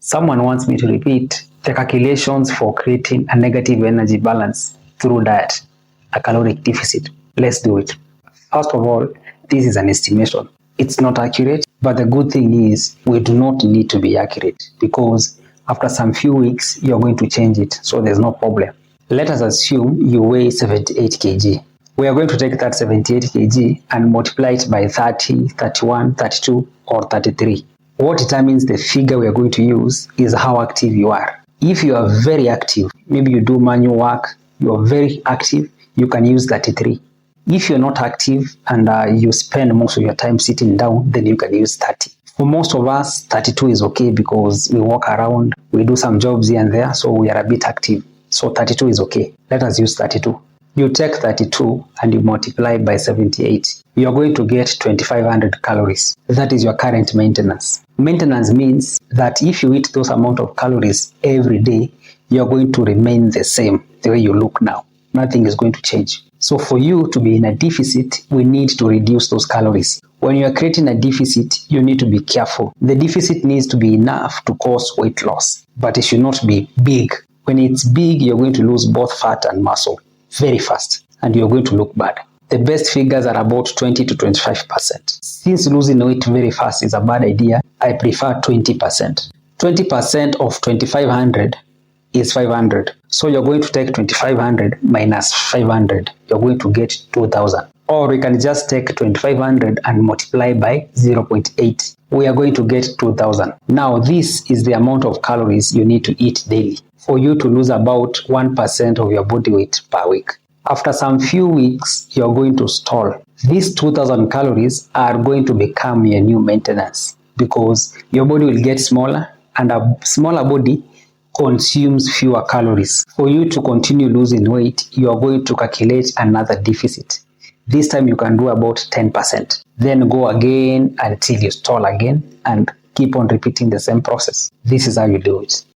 Someone wants me to repeat the calculations for creating a negative energy balance through diet, a caloric deficit. Let's do it. First of all, this is an estimation. It's not accurate, but the good thing is we do not need to be accurate because after some few weeks, you're going to change it, so there's no problem. Let us assume you weigh 78 kg. We are going to take that 78 kg and multiply it by 30, 31, 32, or 33. What determines the figure we are going to use is how active you are. If you are very active, maybe you do manual work, you are very active, you can use 33. If you're not active and you spend most of your time sitting down, then you can use 30. For most of us, 32 is okay because we walk around, we do some jobs here and there, so we are a bit active. So 32 is okay. Let us use 32. You take 32 and you multiply by 78. You are going to get 2500 calories. That is your current maintenance. Maintenance means that if you eat those amount of calories every day, you are going to remain the same, the way you look now. Nothing is going to change. So for you to be in a deficit, we need to reduce those calories. When you are creating a deficit, you need to be careful. The deficit needs to be enough to cause weight loss, but it should not be big. When it's big, you're going to lose both fat and muscle very fast, and you're going to look bad. The best figures are about 20 to 25%. Since losing weight very fast is a bad idea, I prefer 20%. 20% of 2500 is 500. So you're going to take 2500 minus 500. You're going to get 2000. Or we can just take 2500 and multiply by 0.8. We are going to get 2000. Now this is the amount of calories you need to eat daily for you to lose about 1% of your body weight per week. After some few weeks, you're going to stall. These 2000 calories are going to become your new maintenance because your body will get smaller, and a smaller body consumes fewer calories. For you to continue losing weight, you are going to calculate another deficit. This time you can do about 10%. Then go again until you stall again and keep on repeating the same process. This is how you do it.